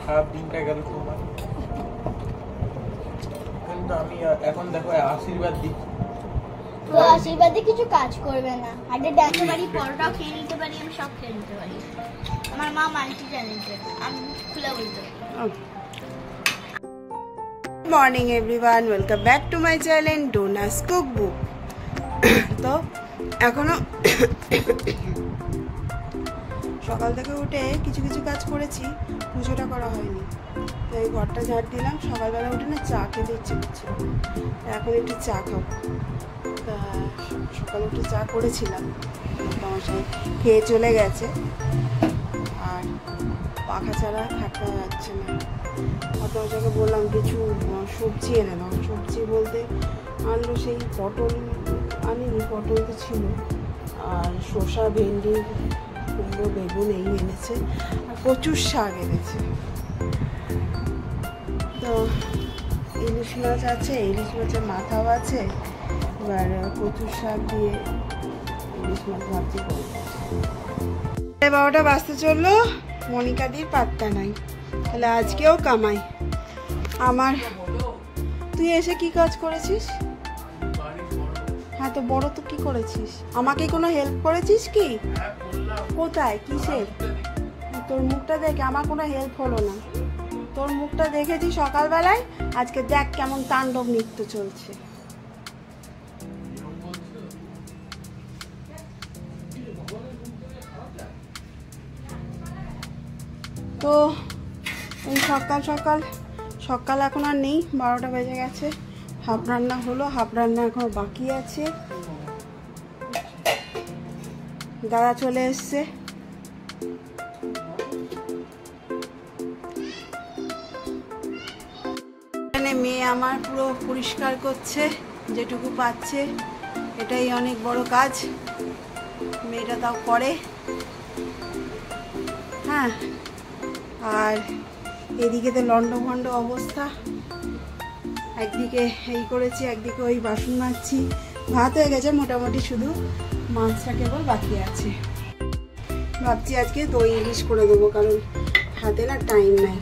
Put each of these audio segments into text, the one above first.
খারাপ দিনটা গেল তোমার, কিন্তু আমি এখন দেখো আশীর্বাদ দিচ্ছি। তো আশীর্বাদে কিছু কাজ করবে না, হাটে ডাকতে পারি, পরোটাও খেয়ে নিতে পারি, আমি সব খেয়ে নিতে পারি। আমার মা মাল্টি ট্যালেন্টেড, আমি খুলে বলতে পারি। Morning everyone, welcome back to my channel ডোনাস cookbook. তো এখনো সকাল থেকে উঠে কিছু কিছু কাজ করেছি, পুজোটা করা হয়নি। তো এই ঘরটা ঝাড় দিলাম। সকালবেলা উঠে না চা খেতে ইচ্ছে করছিল, এখন একটু চা খাবো। তা সকালে উঠে চা করেছিলাম, তোমার সাথে খেয়ে চলে গেছে। আর পাখা ছাড়া থাকা যাচ্ছে না। আপনাকে বললাম কিছু সবজি এনে দাও। সবজি বলতে আনলো সেই পটল আনিনি, পটল তো ছিল, আর শসা, ভেন্ডি, কুমড়ো, বেগুন এই এনেছে, আর প্রচুর শাক এনেছে। তো ইলিশ মাছ আছে, ইলিশ মাছের মাথাও আছে, এবার প্রচুর শাক দিয়ে ইলিশ মাছ ভাবছি করবো। 12টা বাজতে চললো, মনিকাদির পাত্তা নাই। তাহলে আজকেও কামাই আমার। তুই এসে কি কাজ করেছিস? হ্যাঁ, তো বড় তো কি করেছিস? আমাকে কোনো হেল্প করেছিস কি? কোথায়, কিসের? তোর মুখটা দেখে আমার কোনো হেল্প হলো না। তোর মুখটা দেখেছি সকালবেলায়, আজকে দেখ কেমন তাণ্ডব নৃত্য চলছে। তো এই সকাল এখন আর নেই, 12টা বেজে গেছে। হাফ রান্না হলো, হাফ রান্না এখনো বাকি আছে। দাদা চলে এসছে। এখানে মেয়ে আমার পুরো পরিষ্কার করছে যেটুকু পাচ্ছে, এটাই অনেক বড় কাজ। মেয়েটা তাও করে। হ্যাঁ, আর এদিকে তো লন্ডভন্ড অবস্থা। একদিকে এই করেছি, একদিকে ওই বাসন মাজছি। ভাত হয়ে গেছে মোটামুটি, শুধু মাছটা কেবল বাকি আছে। ভাবছি আজকে দই ইলিশ করে দেবো, কারণ হাতে না টাইম নাই।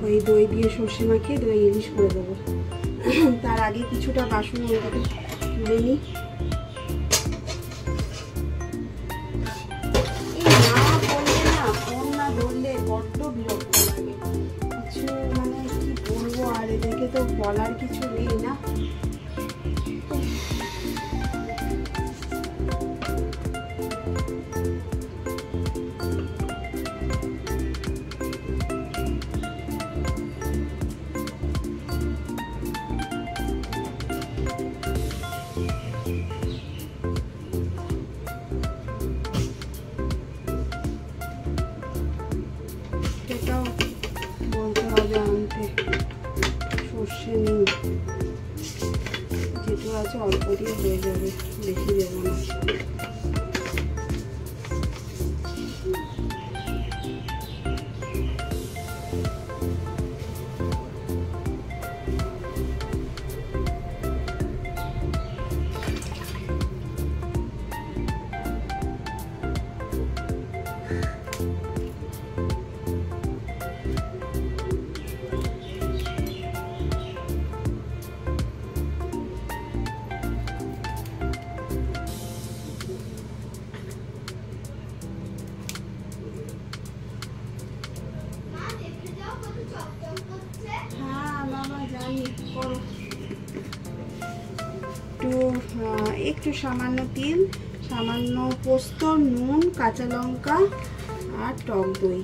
ওই দই দিয়ে সর্ষে মাখিয়ে দই ইলিশ করে দেবো। তার আগে কিছুটা বাসন ওইটাকে তুলে নিই। এদেরকে তো বলার কিছু নেই না। এটাও বলতে হবে আনতে। সর্ষে নেই, যেটু আছে অল্প দিয়ে হয়ে যাবে, বেশি দেবো না। একটু সামান্য তেল, সামান্য পোস্ত, নুন, কাঁচা লঙ্কা আর টক দই।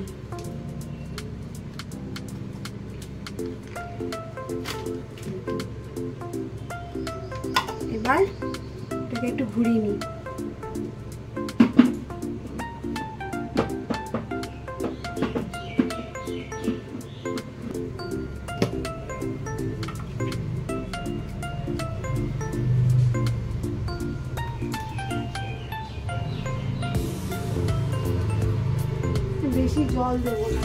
এবার এটাকে একটু ঘুরিয়ে নিই। বেশি জল দেবো না,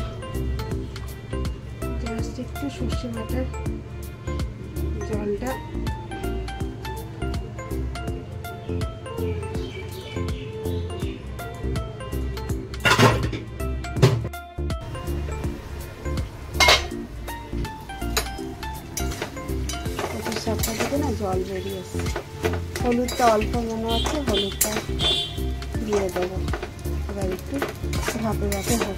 জাস্ট একটু সর্ষে বাটার জলটা মাথা থেকে না জল বেরিয়ে এসছে। হলুদটা অল্প মনে হচ্ছে, হলুদটা দিয়ে দেবো। এবার একটু ভাপে ভাপে হোক।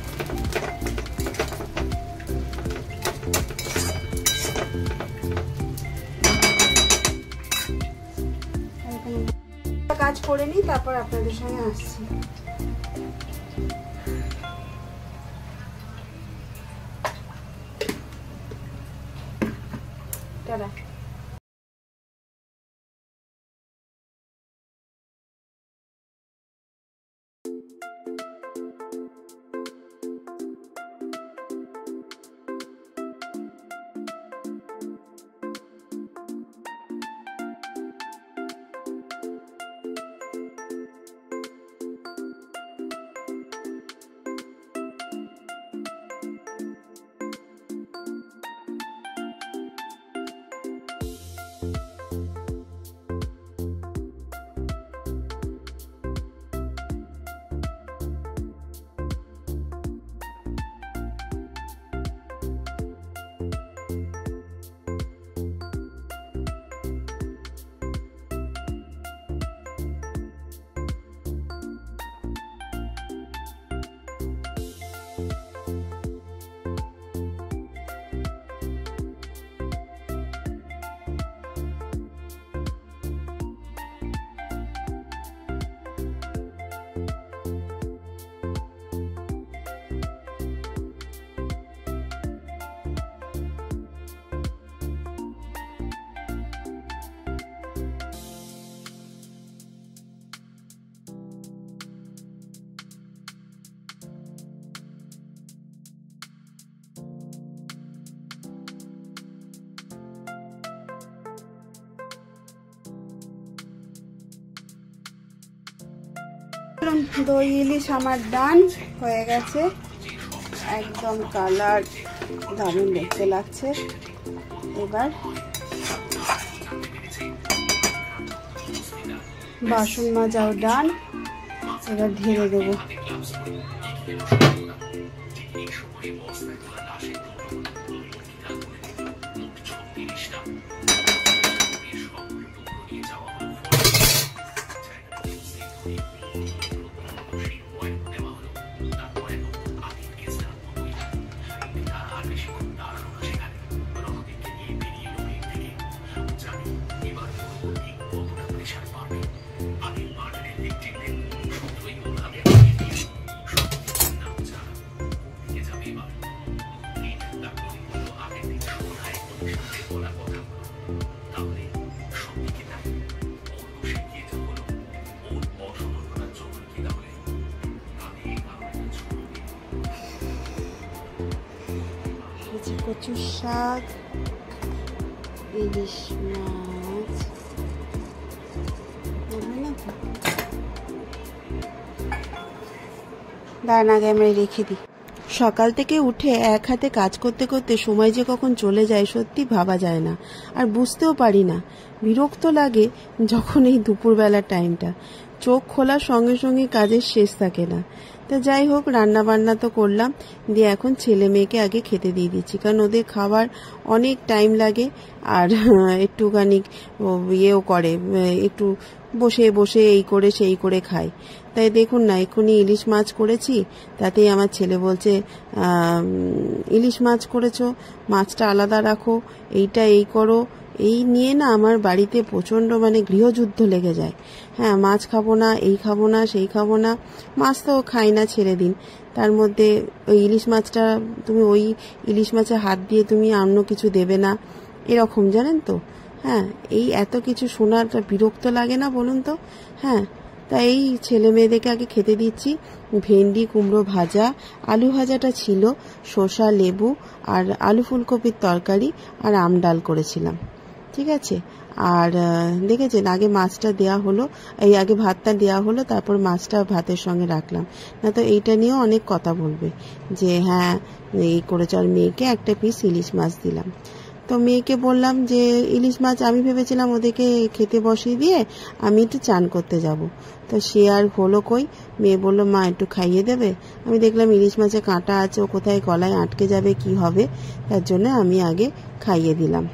কাজ করে নিই, তারপর আপনাদের সঙ্গে আসছি। টাটা। দই ইলিশ আমার ডান হয়ে গেছে, একদম কালার দারুণ দেখতে লাগছে। এবার বাসন মাজাও ডান, এবার ঢেলে দেবো। কচু শাক, ইলিশ মাছ, দাঁড়ান আগে আমরা রেখে দিই। সকাল থেকে উঠে এক হাতে কাজ করতে করতে সময় যে কখন চলে যায় সত্যি ভাবা যায় না, আর বুঝতেও পারি না। বিরক্ত লাগে যখন এই দুপুরবেলার টাইমটা, চোখ খোলার সঙ্গে সঙ্গে কাজের শেষ থাকে না। তো যাই হোক, রান্না বান্না তো করলাম, দিয়ে এখন ছেলে মেয়েকে আগে খেতে দিয়ে দিচ্ছি, কারণ ওদের খাবার অনেক টাইম লাগে আর একটুখানি ইয়েও করে, একটু বসে বসে এই করে সেই করে খায়। তাই দেখুন না, এক্ষুনি ইলিশ মাছ করেছি, তাতেই আমার ছেলে বলছে ইলিশ মাছ করেছো, মাছটা আলাদা রাখো, এইটা এই করো। এই নিয়ে না আমার বাড়িতে প্রচণ্ড গৃহযুদ্ধ লেগে যায়। হ্যাঁ, মাছ খাবো না, এই খাবো না, সেই খাবো না। মাছ তো খাই না, ছেড়ে দিন। তার মধ্যে ওই ইলিশ মাছটা, তুমি ওই ইলিশ মাছে হাত দিয়ে তুমি অন্য কিছু দেবে না, এরকম জানেন তো। হ্যাঁ, এই এত কিছু শোনার বিরক্ত লাগে না বলুন তো? হ্যাঁ, তাই এই ছেলে মেয়েদেরকে আগে খেতে দিচ্ছি। ভেন্ডি কুমড়ো ভাজা, আলু ভাজাটা ছিল, শসা লেবু আর আলু ফুলকপির তরকারি আর আম ডাল করেছিলাম, ঠিক আছে। আর দেখেছেন, আগে মাছটা দেয়া হলো, এই আগে ভাতটা দেয়া হলো, তারপর মাছটা ভাতের সঙ্গে রাখলাম, না তো এইটা নিয়েও অনেক কথা বলবে যে হ্যাঁ এই করেছে। আর মেয়েকে একটা পিস ইলিশ মাছ দিলাম। তো মেয়েকে বললাম যে ইলিশ মাছ আমি ভেবেছিলাম ওদেরকে খেতে বসিয়ে দিয়ে আমি একটু চান করতে যাব, তো সে আর হলো কই। মেয়ে বললো মা একটু খাইয়ে দেবে। আমি দেখলাম ইলিশ মাছে কাঁটা আছে, ও কোথায় গলায় আটকে যাবে কি হবে, তার জন্য আমি আগে খাইয়ে দিলাম।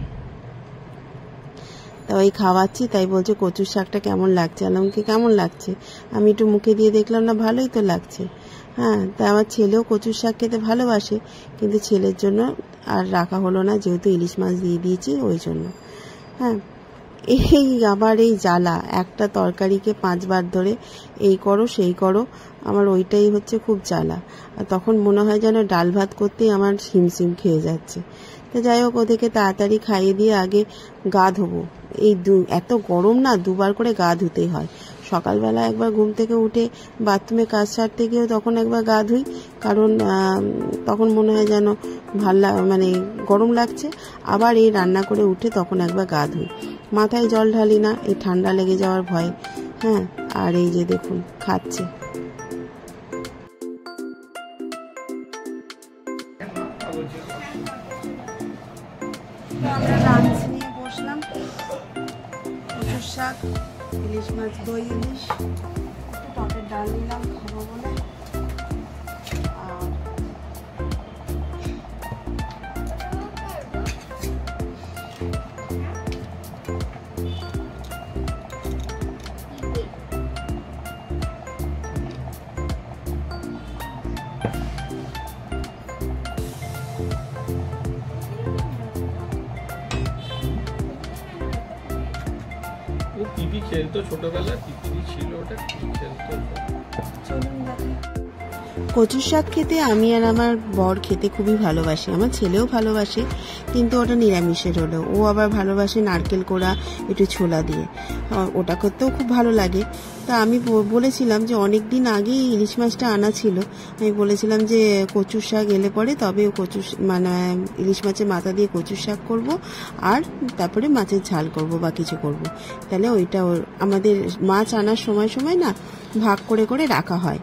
তা ওই খাওয়াচ্ছি, তাই বলছে কচুর শাকটা কেমন লাগছে। আমাকে কেমন লাগছে, আমি একটু মুখে দিয়ে দেখলাম, না ভালোই তো লাগছে। হ্যাঁ, তা আমার ছেলেও কচুর শাক খেতে ভালোবাসে, কিন্তু ছেলের জন্য আর রাখা হলো না, যেহেতু ইলিশ মাছ দিয়ে দিয়েছি ওই জন্য। হ্যাঁ, এই আবার এই জ্বালা, একটা তরকারিকে 5 বার ধরে এই করো সেই করো, আমার ওইটাই হচ্ছে খুব জ্বালা। আর তখন মনে হয় যেন ডাল ভাত করতেই আমার হিমশিম খেয়ে যাচ্ছে। তো যাই হোক, ওদেরকে তাড়াতাড়ি খাইয়ে দিয়ে আগে গা ধোবো। এই এত গরম না, 2 বার করে গা ধুতেই হয়। সকালবেলা একবার ঘুম থেকে উঠে বাথরুমে কাজ সারতে গিয়েও তখন একবার গা ধুই, কারণ তখন মনে হয় যেন মানে গরম লাগছে। আবার এই রান্না করে উঠে তখন একবার গা ধুই। মাথায় জল ঢালি না, এই ঠান্ডা লেগে যাওয়ার ভয়ে। হ্যাঁ, আর এই যে দেখুন খাচ্ছে। আমরা লাঞ্চ নিয়ে বসলাম, কচুর শাক, ইলিশ মাছ, দই ইলিশ, একটু টকের ডাল নিলাম খাবো বলে। আর পিপি খেলতো ছোটবেলায়, পিপি ছিল ওটা, খেলতো। চলুন দেখি। কচুর শাক খেতে আমি আর আমার বর খেতে খুবই ভালোবাসি, আমার ছেলেও ভালোবাসে, কিন্তু ওটা নিরামিষের হলো। ও আবার ভালোবাসে নারকেল কোড়া একটু ছোলা দিয়ে, ওটা করতেও খুব ভালো লাগে। তা আমি বলেছিলাম যে অনেক দিন আগেই ইলিশ মাছটা আনা ছিল, আমি বলেছিলাম যে কচুর শাক এলে পরে তবে মানে ইলিশ মাছের মাথা দিয়ে কচুর শাক করব, আর তারপরে মাছের ঝাল করব বা কিছু করব। তাহলে ওইটা আমাদের মাছ আনার সময় সময় না ভাগ করে করে রাখা হয়।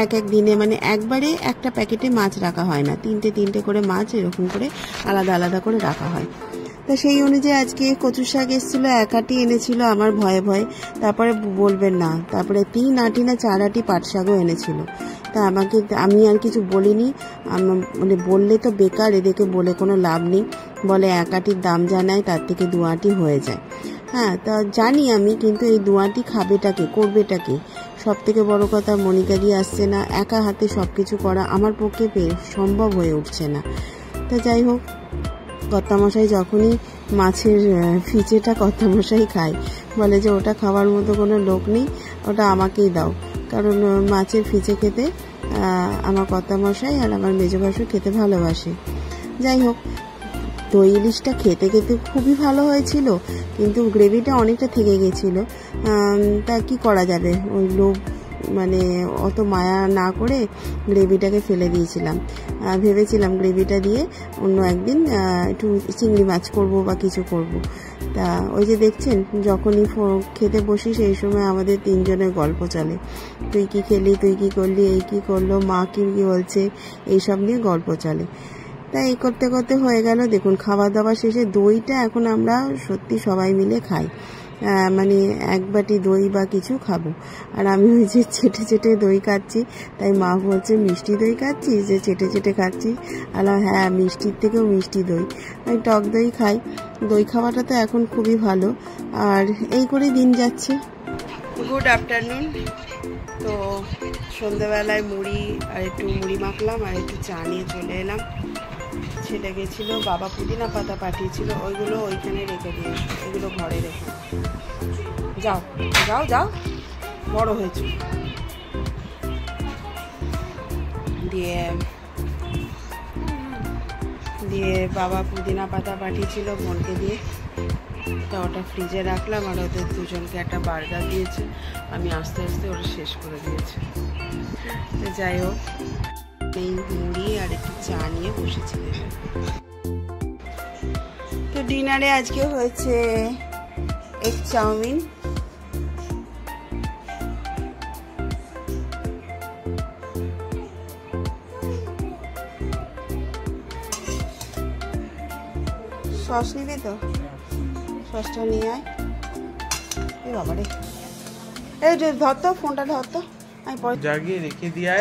এক এক দিনে মানে একবারে একটা প্যাকেটে মাছ রাখা হয় না, 3টে করে মাছ এরকম করে আলাদা আলাদা করে রাখা হয়। তা সেই অনুযায়ী আজকে কচুর শাক এসেছিলো, 1 আঁটি এনেছিল আমার ভয়ে ভয়ে, তারপরে বলবেন না, তারপরে 3 আঁটি না 4 আঁটি পাট শাকও এনেছিল। তা আমি আর কিছু বলিনি, মানে বললে তো বেকার, এদেরকে বলে কোনো লাভ নেই। বলে 1 আঁটির দাম জানায়, তার থেকে 2 আঁটি হয়ে যায়। হ্যাঁ, তা জানি আমি, কিন্তু এই 2 আঁটি খাবেটাকে, করবেটাকে? সব থেকে বড় কথা, মনিকা দিয়ে আসছে না, একা হাতে সব কিছু করা আমার পক্ষে সম্ভব হয়ে উঠছে না। তা যাই হোক, কর্তামশাই যখনই মাছের ফিচেটা কর্তামশাই খায়, বলে যে ওটা খাওয়ার মতো কোনো লোক নেই, ওটা আমাকেই দাও। কারণ মাছের ফিচে খেতে আমার কর্তামশাই আর আমার মেজো ভাসুর খেতে ভালোবাসে। যাই হোক, দই ইলিশটা খেতে খেতে খুবই ভালো হয়েছিল, কিন্তু গ্রেভিটা অনেকটা থেকে গেছিলো। তা কি করা যাবে, ওই লোভ মানে অত মায়া না করে গ্রেভিটাকে ফেলে দিয়েছিলাম। ভেবেছিলাম গ্রেভিটা দিয়ে অন্য একদিন একটু চিংড়ি মাছ করব বা কিছু করব। তা ওই যে দেখছেন, যখনই খেতে বসি সেই সময় আমাদের 3 জনের গল্প চলে। তুই কি খেলি, তুই কি করলি, এই কি করলো, মা কি বলছে, এইসব নিয়ে গল্প চলে। তাই এই করতে করতে হয়ে গেল। দেখুন, খাওয়া দাওয়া শেষে দইটা এখন আমরা সত্যি সবাই মিলে খাই, মানে 1 বাটি দই বা কিছু খাবো। আর আমি ওই যে চেটে চেটে দই খাচ্ছি, তাই মা বলছে মিষ্টি দই খাচ্ছিস, যে চেটে চেটে খাচ্ছি। আলা হ্যাঁ, মিষ্টির থেকেও মিষ্টি দই, আমি টক দই খাই। দই খাওয়াটা তো এখন খুবই ভালো, আর এই করেই দিন যাচ্ছে। Good afternoon. তো সন্ধ্যাবেলায় মুড়ি আর একটু মুড়ি মাখলাম, আর একটু চা নিয়ে চলে এলাম। ছেলে গেছিলো, বাবা পুদিনা পাতা পাঠিয়েছিল, ওইগুলো ওইখানে রেখে দিয়ে, এগুলো ঘরে রেখে যাও যাও যাও, বড় হয়েছে। দিয়ে বাবা পুদিনা পাতা পাঠিয়েছিল বোনকে দিয়ে, তা ওটা ফ্রিজে রাখলাম। আর ওদের দুজনকে একটা বার্গার দিয়েছে, আমি আস্তে আস্তে ওটা শেষ করে দিয়েছি। তো যাই হোক, এই মুড়ি আর একটু চা নিয়ে বসেছি। তো ডিনারে আজকে হয়েছে এগ চাউমিন, সস নিবি তো, সসটা নিয়ে আয়। এ বাবা রে, এই ধর তো ফোনটা, ধর তো, আমি পরে জাগিয়ে রেখে দিয়ে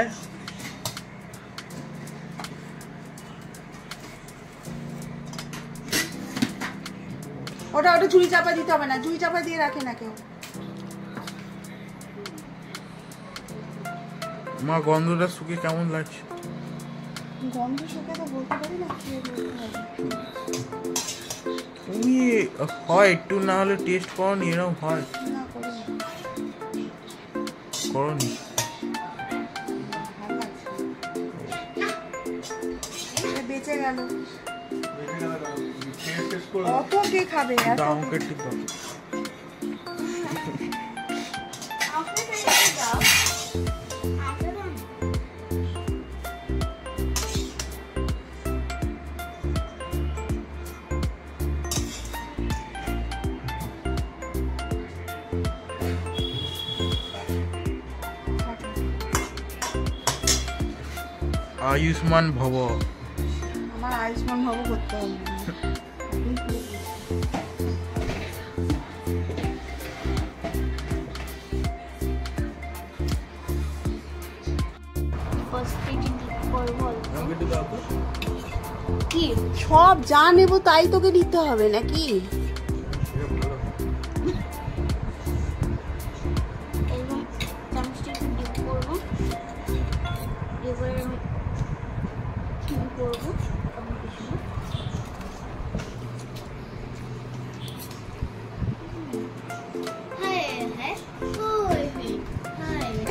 ওটা ঝুড়ি চাপা দিতে হবে না, ঝুড়ি চাপা দিয়ে রাখে না কেউ। মা গন্ধটা শুকে কেমন লাগছে? গন্ধ শুকে তো বলতে পারি না, খেয়ে বলতে হবে। তুমি হয় একটু না হলে টেস্ট করনি? এরকম হয়? না করি না। করনি? ভালো লাগছে। এটা বেঁচে গেল। অত কে খাবে? এত দাম কেটে দাও। আয়ুষ্মান ভব। আমার আয়ুষ্মান ভব করতে হবে। কি সব যা নেবো তাই তোকে নিতে হবে নাকি? এবং চামচটা একটু ডিপ করবো, এবারে আমি কি করবো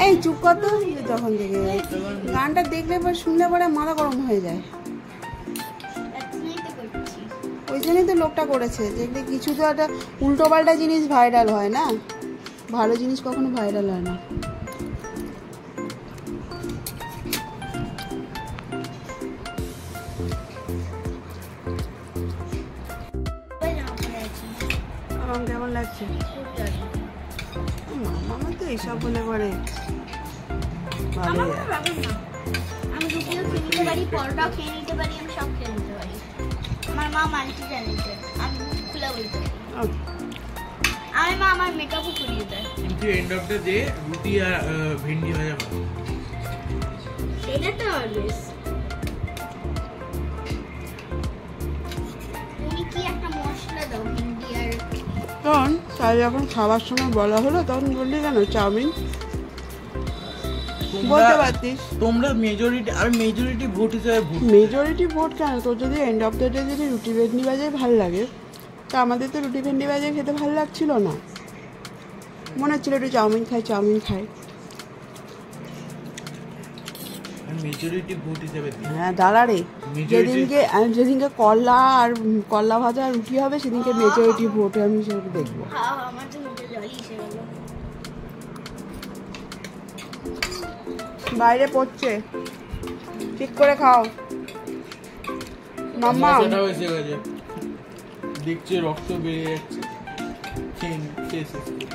এই চুপ কর তো। যখন থেকে গানটা দেখলে পর শুনলে পরে মাথা গরম হয়ে যায়। ওই জন্যই তো লোকটা করেছে, দেখলে কিছু তো একটা উল্টো পাল্টা জিনিস ভাইরাল হয় না, ভালো জিনিস কখনো ভাইরাল হয় না। আমার কেমন লাগছে? মামা তো এইসব বলে পরে ভালো। আমি রুটিও খেয়ে নিতে পারি, পরোটাও খেয়ে নিতে পারি, আমি সব খেয়ে নিতে পারি। আমার মা মাল্টি ট্যালেন্টেড, আমি খুলে বলতে পারি। আমার মা আমার মেকআপও করিয়ে দেয়। কিন্তু এন্ড অফ দ্য ডে রুটি আর ভেন্ডি ভাজা ভালো। সেটা তো অলওয়েজ। তুমি কি একটা মশলা দাও ভেন্ডি আর তখন তাই যখন খাবার সময় বলা হলো তখন বললি কেন চাউমিন? বলতে পারতিস। তোমরা মেজরিটি, আমি মেজরিটি ভোট হিসেবে ভোট। মেজরিটি ভোট কেন? তোর যদি এন্ড অফ দ্য ডে যদি রুটি ভেন্ডি ভাজাই ভালো লাগে, তা আমাদের তো রুটি ভেন্ডি ভাজাই খেতে ভালো লাগছিল না, মনে হচ্ছিল একটু চাউমিন খাই। মেজরিটি ভোট হিসেবে দিই। হ্যাঁ দাঁড়া রে, যেদিনকে কল্লা ভাজা রুটি হবে সেদিনকে মেজরিটি ভোট আমি সেটা দেখবো। আমার তো মুখে জলই এসে গেল। বাইরে পড়ছে, ঠিক করে খাও মাম্মা। মশাটাও এসে গেছে, দেখছে রক্ত বেড়ে যাচ্ছে। খেয়ে শেষ করি।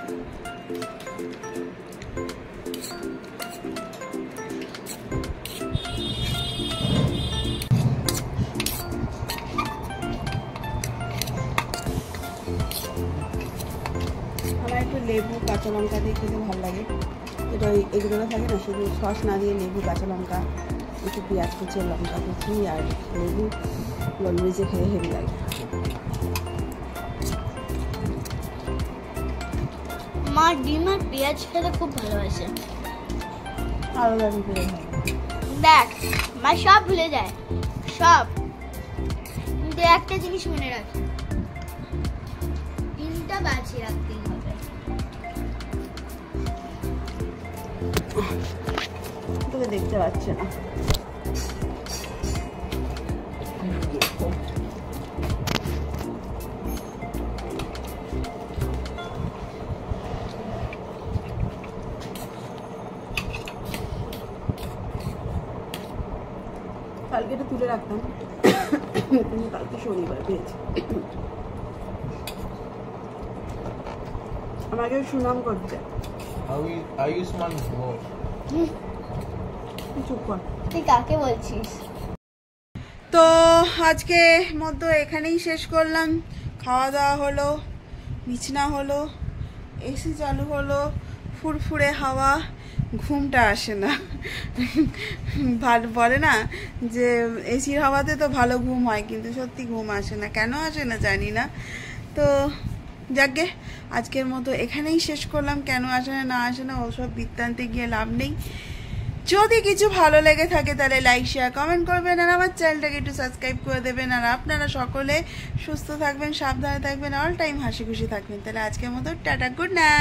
আমার একটু লেবু কাঁচা লঙ্কা দিয়ে খেতে ভালো লাগে। এটা ওই এগুলো থাকে না, শুধু সস না দিয়ে লেবু কাঁচা লঙ্কা একটু পেঁয়াজ কুচি লঙ্কা কুচি আর লেবু গোলমরিচে খেয়ে হেভি লাগে। মা ডিম আর পেঁয়াজ খেতে খুব ভালোবাসে। আরও দারুণ করে ভালো। দেখ মা সব ভুলে যায়, সব, কিন্তু একটা জিনিস মনে রাখে, ডিমটা বাঁচিয়ে রাখতেই হবে। তোকে দেখতে পাচ্ছে না। কালকে এটা তুলে রাখতাম, কিন্তু কালকে শনিবার পেয়েছি। আমাকে সুনাম করছে। আয়ুষ্মান ভব। চুপ কর। তুই কাকে বলছিস? তো আজকে মতো এখানেই শেষ করলাম। খাওয়া দাওয়া হলো, বিছনা হলো, এসি চালু হলো, ফুরফুরে হাওয়া, ঘুমটা আসে না। বলে না যে এসির হাওয়াতে তো ভালো ঘুম হয়, কিন্তু সত্যি ঘুম আসে না। কেন আসে না জানি না, তো যাকগে আজকের মতো এখানেই শেষ করলাম। কেন আসে না আসে না ওসব বৃত্তান্তে গিয়ে লাভ নেই। যদি কিছু ভালো লেগে থাকে তাহলে লাইক শেয়ার কমেন্ট করবেন, আর আমার চ্যানেলটাকে একটু সাবস্ক্রাইব করে দেবেন। আর আপনারা সকলে সুস্থ থাকবেন, সাবধানে থাকবেন, অল টাইম হাসি খুশি থাকবেন। তাহলে আজকের মতো টাটা, গুড নাইট।